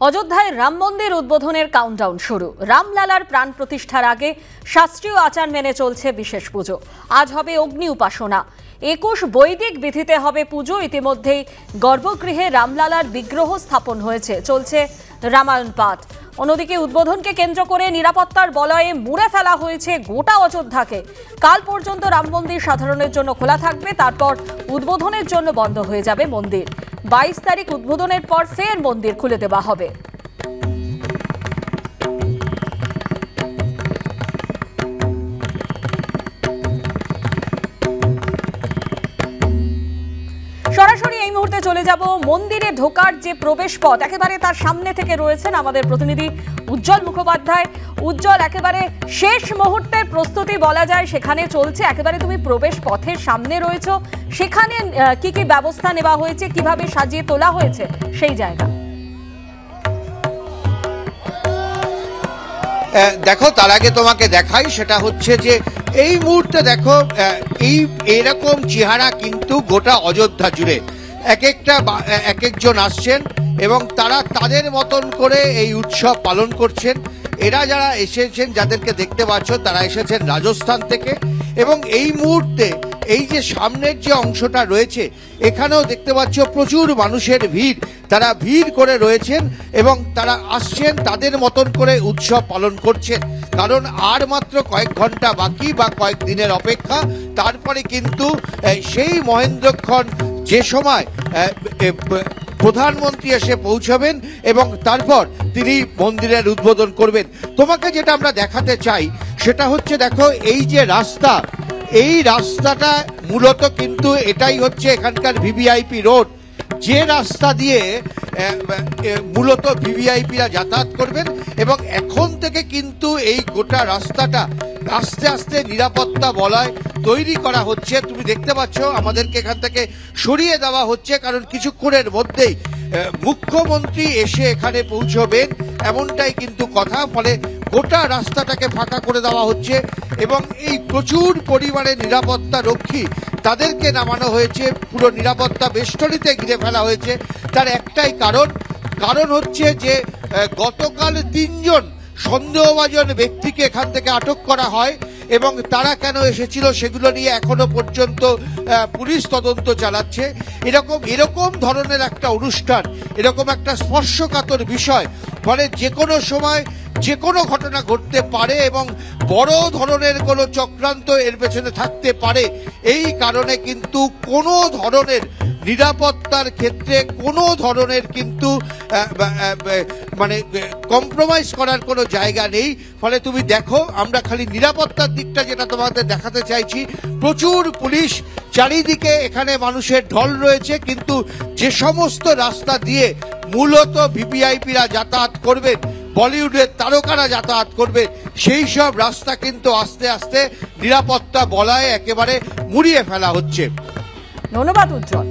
অযোধ্যায় রাম মন্দির উদ্বোধনের কাউন্টডাউন শুরু। রামলালার প্রাণ প্রতিষ্ঠার আগে শাস্ত্রীয় আচার মেনে চলছে বিশেষ পুজো। আজ হবে অগ্নি উপাসনা, 21 বৈদিক বিধিতে হবে পুজো। ইতিমধ্যেই গর্ভগৃহে রামলালার বিগ্রহ স্থাপন হয়েছে, চলছে রামায়ণ পাঠ। অন্যদিকে উদ্বোধনকে কেন্দ্র করে নিরাপত্তার বলয়ে মুড়ে ফেলা হয়েছে গোটা অযোধ্যাকে। কাল পর্যন্ত রাম মন্দির সাধারণের জন্য খোলা থাকবে, তারপর উদ্বোধনের জন্য বন্ধ হয়ে যাবে মন্দির। 22 তারিখ উদ্বোধনের পর ফের মন্দির খুলে দেওয়া হবে। সরাসরি এই মুহূর্তে চলে যাব মন্দিরে ঢোকার যে প্রবেশ পথ, একেবারে তার সামনে থেকে রয়েছেন আমাদের প্রতিনিধি উজ্জ্বল মুখোপাধ্যায়। উজ্জ্বল, একেবারে শেষ মুহূর্তের প্রস্তুতি বলা যায় সেখানে চলছে। একেবারে তুমি প্রবেশ পথের সামনে রয়েছো, সেখানে কি কি ব্যবস্থা নেওয়া হয়েছে, কিভাবে সাজিয়ে তোলা হয়েছে সেই জায়গা? দেখো, তার আগে তোমাকে দেখাই, সেটা হচ্ছে যে এই মুহূর্তে দেখো এইরকম চেহারা কিন্তু গোটা অযোধ্যা জুড়ে এক একজন আসছেন এবং তারা তাদের মতন করে এই উৎসব পালন করছেন। এরা যারা এসেছেন, যাদেরকে দেখতে পাচ্ছ, তারা এসেছেন রাজস্থান থেকে। এবং এই মুহূর্তে এই যে সামনের যে অংশটা রয়েছে, এখানেও দেখতে পাচ্ছ প্রচুর মানুষের ভিড়। তারা ভিড় করে রয়েছেন এবং তারা আসছেন, তাদের মতন করে উৎসব পালন করছেন। কারণ আর মাত্র কয়েক ঘন্টা বাকি বা কয়েক দিনের অপেক্ষা, তারপরে কিন্তু সেই মহেন্দ্রক্ষণ যে সময় প্রধানমন্ত্রী এসে পৌঁছবেন এবং তারপর তিনি মন্দিরের উদ্বোধন করবেন। তোমাকে যেটা আমরা দেখাতে চাই সেটা হচ্ছে, দেখো এই যে রাস্তা, এই রাস্তাটা মূলত কিন্তু এটাই হচ্ছে এখানকার ভিভিআইপি রোড, যে রাস্তা দিয়ে মূলত ভিভিআইপিরা যাতায়াত করবেন। এবং এখন থেকে কিন্তু এই গোটা রাস্তাটা আস্তে আস্তে নিরাপত্তা বলয় তৈরি করা হচ্ছে। তুমি দেখতে পাচ্ছ আমাদেরকে এখান থেকে সরিয়ে দেওয়া হচ্ছে, কারণ কিছুক্ষণের মধ্যেই মুখ্যমন্ত্রী এসে এখানে পৌঁছবেন, এমনটাই কিন্তু কথা। ফলে গোটা রাস্তাটাকে ফাঁকা করে দেওয়া হচ্ছে এবং এই প্রচুর পরিমাণে নিরাপত্তা রক্ষী তাদেরকে নামানো হয়েছে। পুরো নিরাপত্তা বেষ্টনীতে ঘিরে ফেলা হয়েছে। তার একটাই কারণ হচ্ছে যে গতকাল 3 জন সন্দেহভাজন ব্যক্তিকে এখান থেকে আটক করা হয় এবং তারা কেন এসেছিল সেগুলো নিয়ে এখনো পর্যন্ত পুলিশ তদন্ত চালাচ্ছে। এরকম ধরনের একটা অনুষ্ঠান, এরকম একটা স্পর্শকাতর বিষয়, ফলে যে কোনো সময় যে কোনো ঘটনা ঘটতে পারে এবং বড় ধরনের কোনো চক্রান্ত এর পেছনে থাকতে পারে। এই কারণে কিন্তু কোনো ধরনের নিরাপত্তার ক্ষেত্রে কোনো ধরনের কিন্তু মানে কম্প্রোমাইজ করার কোনো জায়গা নেই। ফলে তুমি দেখো, আমরা খালি নিরাপত্তার দিকটা যেটা তোমাদের দেখাতে চাইছি, প্রচুর পুলিশ চারিদিকে, এখানে মানুষের ঢল রয়েছে। কিন্তু যে সমস্ত রাস্তা দিয়ে মূলত ভিভিআইপিরা যাতায়াত করবেন, বলিউডের তারকারা যাতায়াত করবে, সেই সব রাস্তা কিন্তু আস্তে আস্তে নিরাপত্তা বলয়ে একেবারে মুড়িয়ে ফেলা হচ্ছে। ধন্যবাদ উজ্জ্বল।